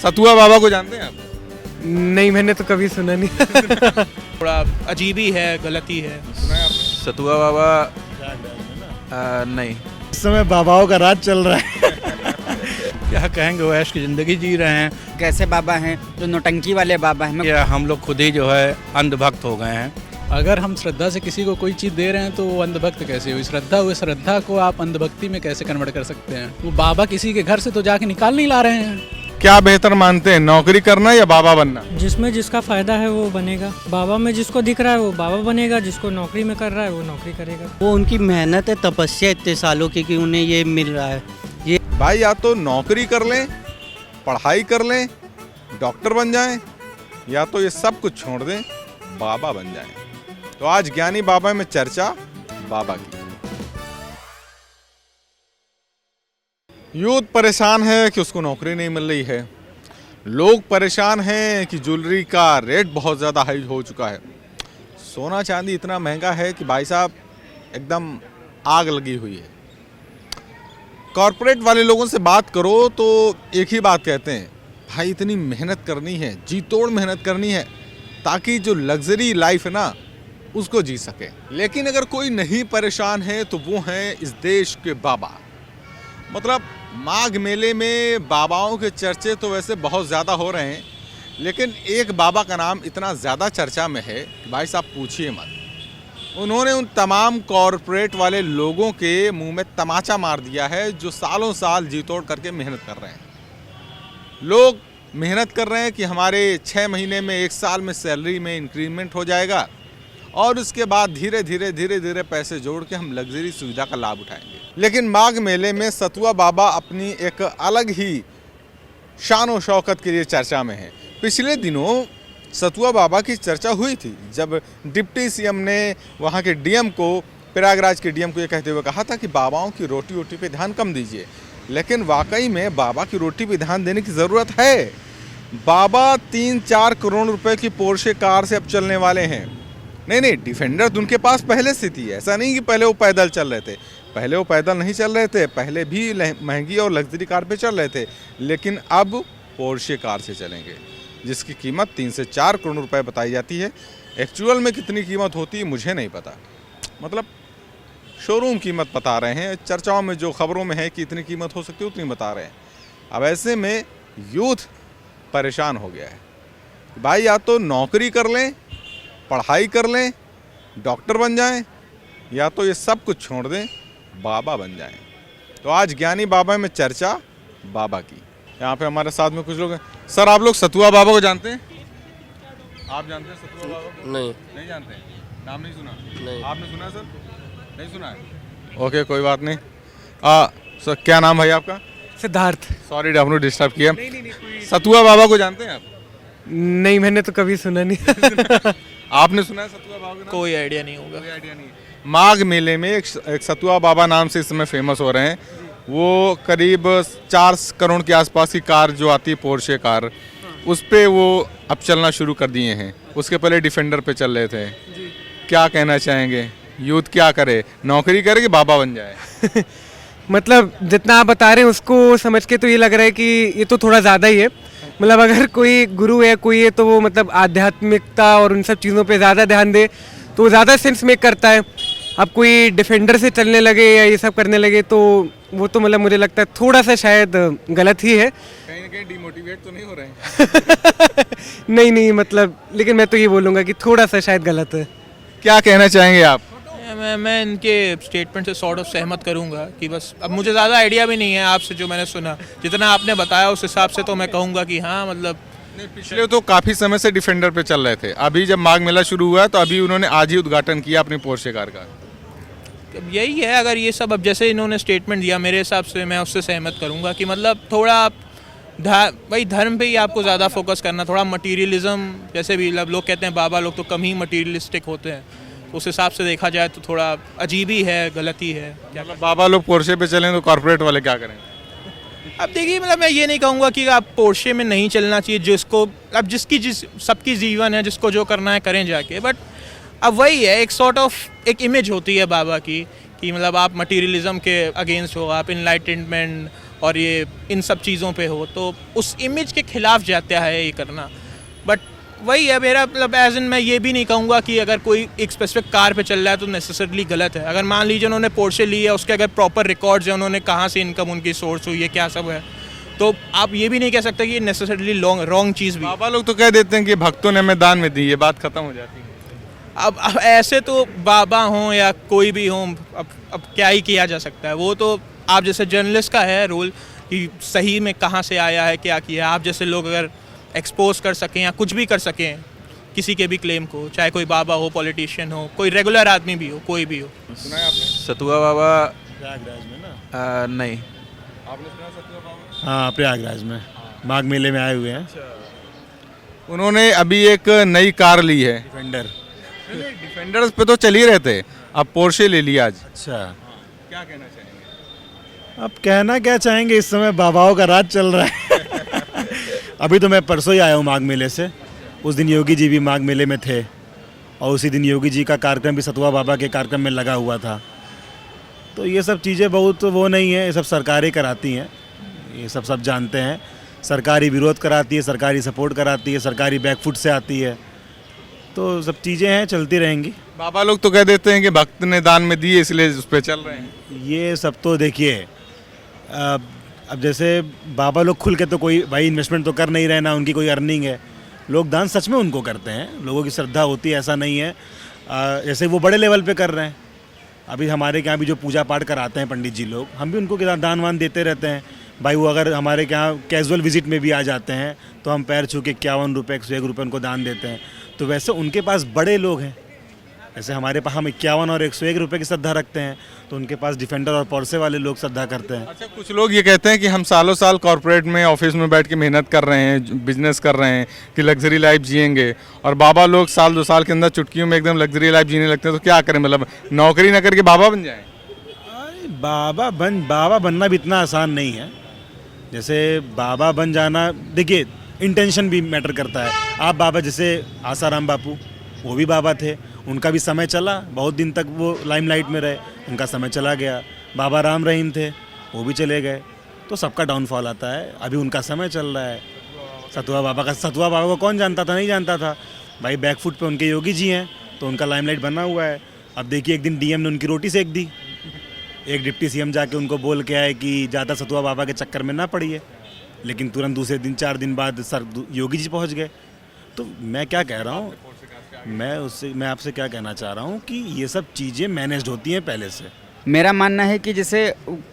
सतुआ बाबा को जानते हैं आप? नहीं, मैंने तो कभी सुना नहीं। थोड़ा अजीब ही है, गलती है। सुना है आपने? सतुआ बाबा नहीं। इस समय बाबाओं का राज चल रहा है। क्या कहेंगे, वो ऐश की ज़िंदगी जी रहे हैं। कैसे बाबा हैं जो नौटंकी वाले बाबा हैं। या हम लोग खुद ही जो है अंधभक्त हो गए हैं। अगर हम श्रद्धा से किसी को कोई चीज़ दे रहे हैं तो वो अंधभक्त कैसे हुई? श्रद्धा को आप अंधभक्ति में कैसे कन्वर्ट कर सकते हैं? वो बाबा किसी के घर से तो जाके निकाल नहीं ला रहे हैं। क्या बेहतर मानते हैं, नौकरी करना या बाबा बनना? जिसमें जिसका फायदा है वो बनेगा। बाबा में जिसको दिख रहा है वो बाबा बनेगा, जिसको नौकरी में कर रहा है वो नौकरी करेगा। वो उनकी मेहनत है, तपस्या इतने सालों की कि उन्हें ये मिल रहा है। ये भाई या तो नौकरी कर लें, पढ़ाई कर लें, डॉक्टर बन जाएं, या तो ये सब कुछ छोड़ दें, बाबा बन जाएं। तो आज ज्ञानी बाबा में चर्चा बाबा की। यूथ परेशान है कि उसको नौकरी नहीं मिल रही है। लोग परेशान हैं कि ज्वेलरी का रेट बहुत ज़्यादा हाई हो चुका है। सोना चांदी इतना महंगा है कि भाई साहब एकदम आग लगी हुई है। कॉरपोरेट वाले लोगों से बात करो तो एक ही बात कहते हैं, भाई इतनी मेहनत करनी है, जी तोड़ मेहनत करनी है ताकि जो लग्जरी लाइफ है ना उसको जी सके। लेकिन अगर कोई नहीं परेशान है तो वो हैं इस देश के बाबा। मतलब माघ मेले में बाबाओं के चर्चे तो वैसे बहुत ज़्यादा हो रहे हैं, लेकिन एक बाबा का नाम इतना ज़्यादा चर्चा में है कि भाई साहब पूछिए मत। उन्होंने उन तमाम कॉरपोरेट वाले लोगों के मुंह में तमाचा मार दिया है जो सालों साल जी तोड़ करके मेहनत कर रहे हैं। लोग मेहनत कर रहे हैं कि हमारे 6 महीने में 1 साल में सैलरी में इंक्रीमेंट हो जाएगा और उसके बाद धीरे धीरे पैसे जोड़ के हम लग्जरी सुविधा का लाभ उठाएंगे। लेकिन माघ मेले में सतुआ बाबा अपनी एक अलग ही शान और शौकत के लिए चर्चा में है। पिछले दिनों सतुआ बाबा की चर्चा हुई थी जब डिप्टी सीएम ने वहाँ के डीएम को, प्रयागराज के डीएम को ये कहते हुए कहा था कि बाबाओं की रोटी वोटी पे ध्यान कम दीजिए। लेकिन वाकई में बाबा की रोटी पे ध्यान देने की ज़रूरत है। बाबा 3-4 करोड़ रुपए की पोर्शे कार से अब चलने वाले हैं। नहीं, डिफेंडर तो उनके पास पहले से थी। ऐसा नहीं कि पहले वो पैदल चल रहे थे। पहले वो पैदल नहीं चल रहे थे, पहले भी महंगी और लग्जरी कार पे चल रहे थे। लेकिन अब पोर्शे कार से चलेंगे जिसकी कीमत 3 से 4 करोड़ रुपए बताई जाती है। एक्चुअल में कितनी कीमत होती है मुझे नहीं पता, मतलब शोरूम कीमत बता रहे हैं। चर्चाओं में जो खबरों में है कि इतनी कीमत हो सकती है उतनी बता रहे हैं। अब ऐसे में यूथ परेशान हो गया है। भाई या तो नौकरी कर लें, पढ़ाई कर लें, डॉक्टर बन जाएं, या तो ये सब कुछ छोड़ दें, बाबा बन जाएं। तो आज ज्ञानी बाबा में चर्चा बाबा की। यहाँ पे हमारे साथ में कुछ लोग हैं। सर आप लोग सतुआ बाबा को जानते हैं? आप जानते हैं सतुआ बाबा को? नहीं जानते हैं? नाम नहीं सुना? नहीं। आपने सुना है सर? नहीं सुना है? ओके, कोई बात नहीं। सर क्या नाम है आपका? सिद्धार्थ। सॉरी आपने डिस्टर्ब किया। सतुआ बाबा को जानते हैं आप? नहीं, मैंने तो कभी सुना नहीं। आपने सुना है सतुआ बाबा का नाम? कोई आइडिया नहीं होगा। कोई आइडिया नहीं। माघ मेले में एक सतुआ बाबा नाम से इस समय फेमस हो रहे हैं। वो करीब 4 करोड़ के आसपास की कार जो आती है, पोर्शे कार, उस पे वो अब चलना शुरू कर दिए हैं। उसके पहले डिफेंडर पे चल रहे थे। क्या कहना चाहेंगे, यूथ क्या करे, नौकरी करे कि बाबा बन जाए? मतलब जितना आप बता रहे हैं उसको समझ के तो ये लग रहा है कि ये तो थोड़ा ज़्यादा ही है। मतलब अगर कोई गुरु है, कोई है, तो वो मतलब आध्यात्मिकता और उन सब चीज़ों पे ज़्यादा ध्यान दे तो वो ज़्यादा सेंस मेक करता है। अब कोई डिफेंडर से चलने लगे या ये सब करने लगे तो वो तो मतलब मुझे लगता है थोड़ा सा शायद गलत ही है। कहीं ना कहीं डिमोटिवेट तो नहीं हो रहे हैं? नहीं, मतलब लेकिन मैं तो ये बोलूँगा कि थोड़ा सा शायद गलत है। क्या कहना चाहेंगे आप? मैं इनके स्टेटमेंट से सॉर्ट ऑफ सहमत करूंगा कि बस अब मुझे ज़्यादा आइडिया भी नहीं है आपसे, जो मैंने सुना जितना आपने बताया उस हिसाब से तो मैं कहूँगा कि हाँ, मतलब पिछले तो काफ़ी समय से डिफेंडर पे चल रहे थे। अभी जब माघ मेला शुरू हुआ तो अभी उन्होंने आज ही उद्घाटन किया अपनी पोर्शे कार का। यही है, अगर ये सब अब जैसे इन्होंने स्टेटमेंट दिया मेरे हिसाब से मैं उससे सहमत करूँगा कि मतलब थोड़ा भाई धर्म पे ही आपको ज़्यादा फोकस करना, थोड़ा मटीरियलिज्म, जैसे भी लोग कहते हैं बाबा लोग तो कम ही मटीरियलिस्टिक होते हैं, उस हिसाब से देखा जाए तो थोड़ा अजीब ही है, गलती है। क्या मतलब बाबा लोग पोर्शे पे चलें तो कॉर्पोरेट वाले क्या करेंगे? अब देखिए, मतलब मैं ये नहीं कहूँगा कि आप पोर्शे में नहीं चलना चाहिए, जिसको अब जिसकी सबकी जीवन है, जिसको जो करना है करें जाके। बट अब वही है, एक सॉर्ट ऑफ एक इमेज होती है बाबा की कि मतलब आप मटीरियलिज्म के अगेंस्ट हो, आप इनलाइटनमेंट और ये इन सब चीज़ों पे हो, तो उस इमेज के खिलाफ जाता है ये करना। बट वही है मेरा मतलब, एज इन मैं ये भी नहीं कहूँगा कि अगर कोई एक स्पेसिफिक कार पे चल रहा है तो नेसेसरली गलत है। अगर मान लीजिए उन्होंने पोर्शे ली है, उसके अगर प्रॉपर रिकॉर्ड्स हैं, उन्होंने कहाँ से इनकम उनकी सोर्स हुई है, क्या सब है, तो आप ये भी नहीं कह सकते कि ये नेसेसरली रॉन्ग चीज़ भी है। बाबा लोग तो कह देते हैं कि भक्तों ने हमें दान में दी, ये बात खत्म हो जाती है। अब ऐसे तो बाबा हों या कोई भी हों, अब क्या ही किया जा सकता है। वो तो आप जैसे जर्नलिस्ट का है रोल कि सही में कहाँ से आया है, क्या किया है। आप जैसे लोग अगर एक्सपोज कर सकें या कुछ भी कर सकें किसी के भी क्लेम को, चाहे कोई बाबा हो, पॉलिटिशियन हो, कोई रेगुलर आदमी भी हो, कोई भी हो। सुना है आपने? सतुआ बाबा प्रयागराज में ना, नहीं। आपने सुना सतुआ बाबा? हाँ प्रयागराज में माघ मेले में आए हुए हैं। उन्होंने अभी एक नई कार ली है, डिफेंडर। डिफेंडर्स पे तो चल ही रहे थे, अब पोर्शे ले लिया आज। अच्छा, क्या कहना चाहेंगे? अब कहना क्या चाहेंगे, इस समय बाबाओं का राज चल रहा है। अभी तो मैं परसों ही आया हूँ माघ मेले से। उस दिन योगी जी भी माघ मेले में थे और उसी दिन योगी जी का कार्यक्रम भी सतुआ बाबा के कार्यक्रम में लगा हुआ था। तो ये सब चीज़ें बहुत वो नहीं है, ये सब सरकारें कराती हैं, ये सब जानते हैं। सरकारी विरोध कराती है, सरकारी सपोर्ट कराती है, सरकारी बैकफुट से आती है, तो सब चीज़ें हैं, चलती रहेंगी। बाबा लोग तो कह देते हैं कि भक्त ने दान में दिए इसलिए उस पर चल रहे हैं। ये सब तो देखिए, अब जैसे बाबा लोग खुल के तो कोई भाई इन्वेस्टमेंट तो कर नहीं रहे ना, उनकी कोई अर्निंग है। लोग दान सच में उनको करते हैं, लोगों की श्रद्धा होती है, ऐसा नहीं है। जैसे वो बड़े लेवल पे कर रहे हैं। अभी हमारे यहाँ भी जो पूजा पाठ कराते हैं पंडित जी लोग, हम भी उनको दान वान देते रहते हैं भाई। वो अगर हमारे यहाँ कैजुअल विजिट में भी आ जाते हैं तो हम पैर छू के 51 रुपये 101 रुपये उनको दान देते हैं। तो वैसे उनके पास बड़े लोग हैं, जैसे हमारे पास हम 51 और 101 रुपये की श्रद्धा रखते हैं, तो उनके पास डिफेंडर और पोर्शे वाले लोग श्रद्धा करते हैं। अच्छा, कुछ लोग ये कहते हैं कि हम सालों साल कॉर्पोरेट में ऑफिस में बैठ के मेहनत कर रहे हैं, बिजनेस कर रहे हैं कि लग्जरी लाइफ जिएंगे, और बाबा लोग साल 2 साल के अंदर चुटकियों में एकदम लग्जरी लाइफ जीने लगते हैं, तो क्या करें? मतलब नौकरी ना करके बाबा बन जाएं? बाबा बनना भी इतना आसान नहीं है। जैसे बाबा बन जाना, देखिए इंटेंशन भी मैटर करता है। आप बाबा जैसे आसाराम बापू, वो भी बाबा थे, उनका भी समय चला, बहुत दिन तक वो लाइमलाइट में रहे, उनका समय चला गया। बाबा राम रहीम थे, वो भी चले गए, तो सबका डाउनफॉल आता है। अभी उनका समय चल रहा है। सतुआ बाबा को कौन जानता था? नहीं जानता था भाई। बैकफुट पे उनके योगी जी हैं, तो उनका लाइमलाइट बना हुआ है। अब देखिए, एक दिन डीएम ने उनकी रोटी सेक दी, एक डिप्टी सीएम जाके उनको बोल के आए कि ज़्यादा सतुआ बाबा के चक्कर में ना पड़िए, लेकिन तुरंत दूसरे दिन 4 दिन बाद सर योगी जी पहुंच गए। तो मैं क्या कह रहा हूँ, मैं आपसे क्या कहना चाह रहा हूँ कि ये सब चीज़ें मैनेज्ड होती हैं पहले से। मेरा मानना है कि जैसे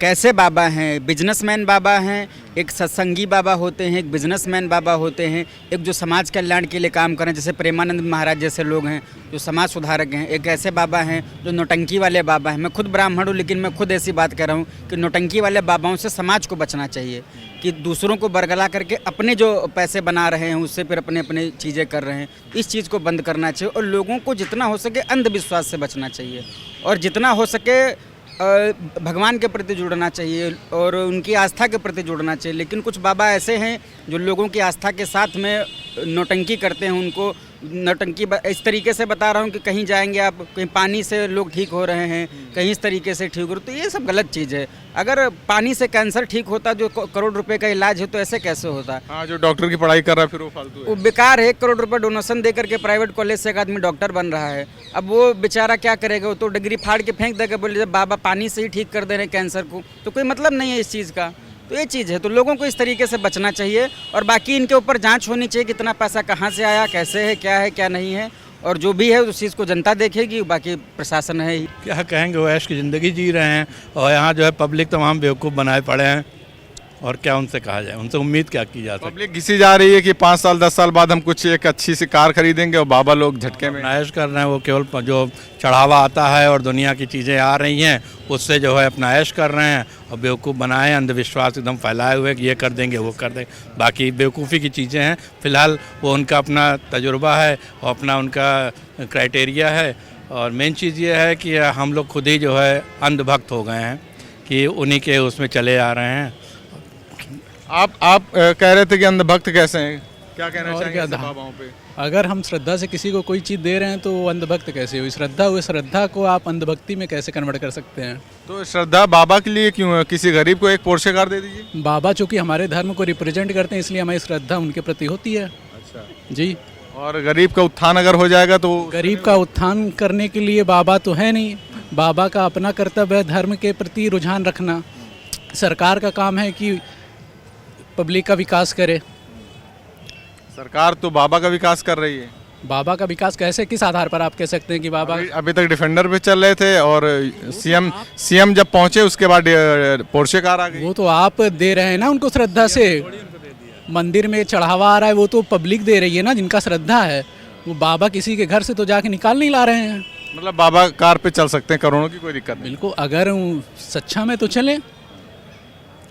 कैसे बाबा हैं, बिजनेसमैन बाबा हैं, एक सत्संगी बाबा होते हैं, एक बिजनेसमैन बाबा होते हैं, एक जो समाज कल्याण के लिए काम करें, जैसे प्रेमानंद महाराज जैसे लोग हैं जो समाज सुधारक हैं। एक ऐसे बाबा हैं जो नौटंकी वाले बाबा हैं। मैं खुद ब्राह्मण हूँ, लेकिन मैं खुद ऐसी बात कर रहा हूँ कि नौटंकी वाले बाबाओं से समाज को बचना चाहिए, कि दूसरों को बरगला करके अपने जो पैसे बना रहे हैं उससे फिर अपने अपने चीज़ें कर रहे हैं। इस चीज़ को बंद करना चाहिए और लोगों को जितना हो सके अंधविश्वास से बचना चाहिए और जितना हो सके भगवान के प्रति जुड़ना चाहिए और उनकी आस्था के प्रति जुड़ना चाहिए। लेकिन कुछ बाबा ऐसे हैं जो लोगों की आस्था के साथ में नौटंकी करते हैं। उनको नौटंकी इस तरीके से बता रहा हूँ कि कहीं जाएंगे आप, कहीं पानी से लोग ठीक हो रहे हैं, कहीं इस तरीके से ठीक हो रहे, तो ये सब गलत चीज़ है। अगर पानी से कैंसर ठीक होता जो करोड़ रुपए का इलाज है, तो ऐसे कैसे होता? हाँ, जो डॉक्टर की पढ़ाई कर रहा है फिर वो फालतू है, वो बेकार है। 1 करोड़ रुपए डोनेशन दे करके प्राइवेट कॉलेज से एक आदमी डॉक्टर बन रहा है। अब वो बेचारा क्या करेगा? वो तो डिग्री फाड़ के फेंक देगा, बोले जब बाबा पानी से ही ठीक कर दे रहे हैं कैंसर को, तो कोई मतलब नहीं है इस चीज़ का। तो ये चीज़ है, तो लोगों को इस तरीके से बचना चाहिए और बाकी इनके ऊपर जांच होनी चाहिए, कितना पैसा कहाँ से आया, कैसे है, क्या नहीं है, और जो भी है उस चीज़ को जनता देखेगी, बाकी प्रशासन है ही। क्या कहेंगे, वो ऐश की ज़िंदगी जी रहे हैं और यहाँ जो है पब्लिक तमाम बेवकूफ़ बनाए पड़े हैं, और क्या उनसे कहा जाए, उनसे उम्मीद क्या की जा सकती है। पब्लिक घिसी जा रही है कि 5 साल 10 साल बाद हम कुछ एक अच्छी सी कार खरीदेंगे और बाबा लोग झटके में ऐश कर रहे हैं। वो केवल जो चढ़ावा आता है और दुनिया की चीज़ें आ रही हैं उससे जो है अपना ऐश कर रहे हैं और बेवकूफ़ बनाए, अंधविश्वास एकदम फैलाए हुए कि ये कर देंगे वो कर देंगे। बाकी बेवकूफ़ी की चीज़ें हैं। फ़िलहाल वो उनका अपना तजुर्बा है और अपना उनका क्राइटेरिया है, और मेन चीज़ ये है कि हम लोग खुद ही जो है अंधभक्त हो गए हैं कि उन्हीं के उसमें चले आ रहे हैं। आप कह रहे थे कि अंधभक्त कैसे हैं? क्या कहना और चाहेंगे क्या ऐसे था? बाबाओं पे? अगर हम श्रद्धा से किसी को कोई चीज़ दे रहे हैं तो वो अंधभक्त कैसे हुई? श्रद्धा हुई, श्रद्धा को आप अंधभक्ति में कैसे कन्वर्ट कर सकते हैं? तो श्रद्धा बाबा के लिए क्यों है? किसी गरीब को एक पोर्शे कार दे दीजिए। बाबा चूँकि हमारे धर्म को रिप्रेजेंट करते हैं, इसलिए हमारी श्रद्धा उनके प्रति होती है। अच्छा। जी, और गरीब का उत्थान अगर हो जाएगा तो गरीब का उत्थान करने के लिए बाबा तो है नहीं। बाबा का अपना कर्तव्य है धर्म के प्रति रुझान रखना। सरकार का काम है कि पब्लिक का विकास करे। सरकार तो बाबा का विकास कर रही है। बाबा का विकास कैसे, किस आधार पर आप कह सकते हैं कि बाबा? अभी तक डिफेंडर पे चल रहे थे और सीएम जब पहुंचे उसके बाद पोर्शे कार आ गई। वो तो आप दे रहे हैं ना उनको श्रद्धा से। मंदिर में चढ़ावा आ रहा है, वो तो पब्लिक दे रही है ना, जिनका श्रद्धा है। वो बाबा किसी के घर से तो जाके निकाल नहीं ला रहे हैं। मतलब बाबा कार पे चल सकते हैं करोड़ों की, कोई दिक्कत नहीं। बिल्कुल, अगर सच्चा में तो चले,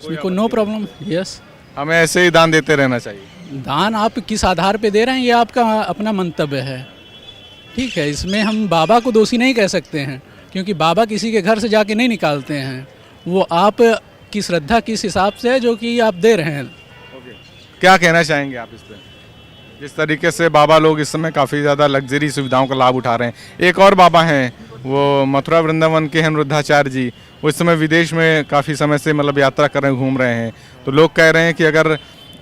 उसको नो प्रॉब्लम। यस, हमें ऐसे ही दान देते रहना चाहिए। दान आप किस आधार पे दे रहे हैं ये आपका अपना मंतव्य है, ठीक है। इसमें हम बाबा को दोषी नहीं कह सकते हैं, क्योंकि बाबा किसी के घर से जाके नहीं निकालते हैं। वो आप की श्रद्धा किस हिसाब से है जो कि आप दे रहे हैं। क्या कहना चाहेंगे आप इस पे? जिस तरीके से बाबा लोग इस समय काफ़ी ज़्यादा लग्जरी सुविधाओं का लाभ उठा रहे हैं। एक और बाबा हैं, वो मथुरा वृंदावन के हैं रुद्धाचार्य जी। वो इस समय विदेश में काफ़ी समय से मतलब यात्रा कर रहे हैं, घूम रहे हैं। तो लोग कह रहे हैं कि अगर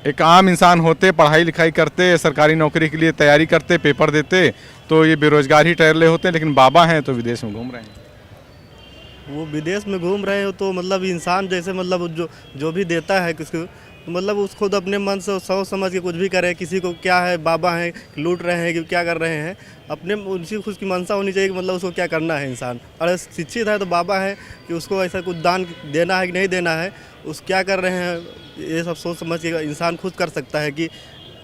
एक आम इंसान होते, पढ़ाई लिखाई करते, सरकारी नौकरी के लिए तैयारी करते, पेपर देते, तो ये बेरोजगार ही ठहरे होते, लेकिन बाबा हैं तो विदेश में घूम रहे हैं। वो विदेश में घूम रहे हो तो मतलब इंसान जैसे मतलब जो भी देता है किसको, तो मतलब उस खुद अपने मन से सोच समझ के कुछ भी करे। किसी को क्या है, बाबा हैं लूट रहे हैं कि क्या कर रहे हैं, अपने उनकी खुद की मनसा होनी चाहिए कि मतलब उसको क्या करना है। इंसान अगर शिक्षित है तो बाबा है कि उसको ऐसा कुछ दान देना है कि नहीं देना है, उस क्या कर रहे हैं, ये सब सोच समझ के इंसान खुद कर सकता है कि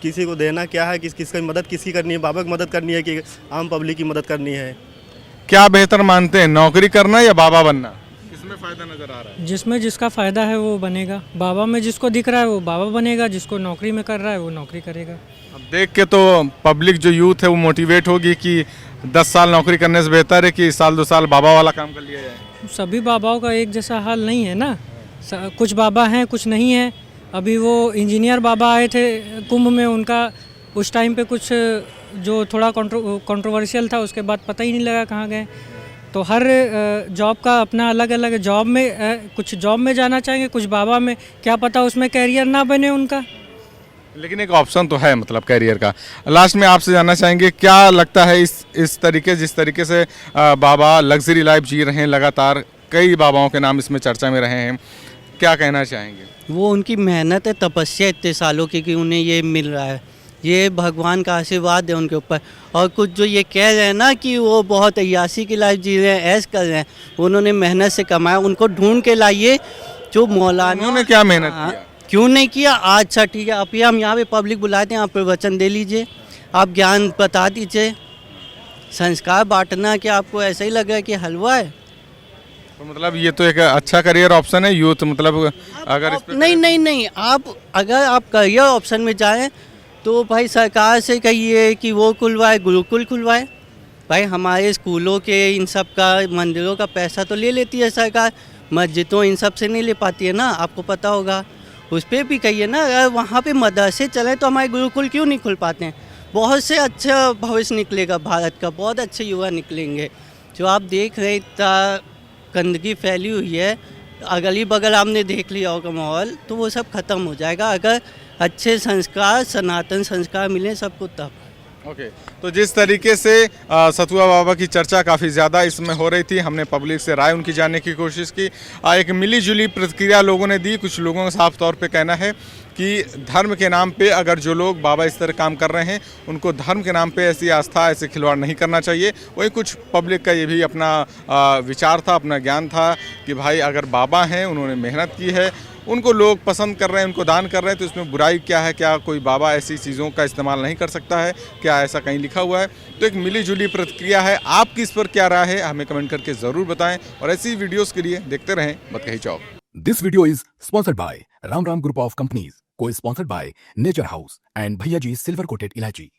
किसी को देना क्या है, किसकी मदद किसी करनी है। बाबा की मदद करनी है कि आम पब्लिक की मदद करनी है। क्या बेहतर मानते हैं, नौकरी करना या बाबा बनना? किसमें फ़ायदा नज़र आ रहा है? जिसमें जिसका फ़ायदा है वो बनेगा। बाबा में जिसको दिख रहा है वो बाबा बनेगा, जिसको नौकरी में कर रहा है वो नौकरी करेगा। अब देख के तो पब्लिक जो यूथ है वो मोटिवेट होगी कि 10 साल नौकरी करने से बेहतर है कि साल 2 साल बाबा वाला काम कर लिया जाए। सभी बाबाओं का एक जैसा हाल नहीं है ना। कुछ बाबा हैं, कुछ नहीं है। अभी वो इंजीनियर बाबा आए थे कुंभ में, उनका उस टाइम पे कुछ जो थोड़ा कंट्रोवर्शियल था, उसके बाद पता ही नहीं लगा कहाँ गए। तो हर जॉब का अपना अलग अलग, जॉब में कुछ जॉब में जाना चाहेंगे, कुछ बाबा में, क्या पता उसमें कैरियर ना बने उनका। लेकिन एक ऑप्शन तो है मतलब कैरियर का। लास्ट में आपसे जानना चाहेंगे, क्या लगता है इस तरीके जिस तरीके से बाबा लग्जरी लाइफ जी रहे हैं, लगातार कई बाबाओं के नाम इसमें चर्चा में रहे हैं, क्या कहना चाहेंगे? वो उनकी मेहनत है, तपस्या इतने सालों की कि उन्हें ये मिल रहा है। ये भगवान का आशीर्वाद है उनके ऊपर। और कुछ जो ये कह रहे हैं ना कि वो बहुत अय्यासी की लाइफ जी रहे हैं, ऐश कर रहे हैं, उन्होंने मेहनत से कमाया। उनको ढूंढ के लाइए जो मौलाना। उन्होंने क्या मेहनत किया? क्यों नहीं किया? अच्छा ठीक है, आप ही हम यहाँ पे पब्लिक बुलाते हैं, आप प्रवचन दे लीजिए, आप ज्ञान बता दीजिए। संस्कार बांटना क्या आपको ऐसा ही लग रहा है कि हलवा है? तो मतलब ये तो एक अच्छा करियर ऑप्शन है यूथ, मतलब अगर इस पे नहीं, आप अगर आप करियर ऑप्शन में जाएं तो भाई सरकार से कहिए कि वो खुलवाए, गुरुकुल खुलवाए। भाई हमारे स्कूलों के इन सब का, मंदिरों का पैसा तो ले लेती है सरकार, मस्जिदों इन सब से नहीं ले पाती है ना, आपको पता होगा। उस पर भी कहिए ना, अगर वहाँ पे मदरसे चले तो हमारे गुरुकुल क्यों नहीं खुल पाते हैं? बहुत से अच्छा भविष्य निकलेगा भारत का, बहुत अच्छे युवा निकलेंगे। जो आप देख रहे इतना गंदगी फैली हुई है, अगली बगल आपने देख लिया होगा माहौल, तो वो सब खत्म हो जाएगा अगर अच्छे संस्कार, सनातन संस्कार मिले सबको तब। ओके, तो जिस तरीके से सतुआ बाबा की चर्चा काफ़ी ज़्यादा इसमें हो रही थी, हमने पब्लिक से राय उनकी जानने की कोशिश की। एक मिली जुली प्रतिक्रिया लोगों ने दी। कुछ लोगों का साफ तौर पे कहना है कि धर्म के नाम पे अगर जो लोग बाबा इस तरह काम कर रहे हैं, उनको धर्म के नाम पे ऐसी आस्था, ऐसे खिलवाड़ नहीं करना चाहिए। वही कुछ पब्लिक का ये भी अपना विचार था, अपना ज्ञान था कि भाई अगर बाबा हैं, उन्होंने मेहनत की है, उनको लोग पसंद कर रहे हैं, उनको दान कर रहे हैं, तो इसमें बुराई क्या है? क्या कोई बाबा ऐसी चीज़ों का इस्तेमाल नहीं कर सकता है? क्या ऐसा कहीं लिखा हुआ है? तो एक मिली जुली प्रतिक्रिया है। आपकी इस पर क्या राय है, हमें कमेंट करके ज़रूर बताएं। और ऐसी वीडियोज़ के लिए देखते रहें Batkahi Chowk. This video is sponsored by Ram group of companies, co sponsored by nature house and Bhaiya ji silver coated इलायची।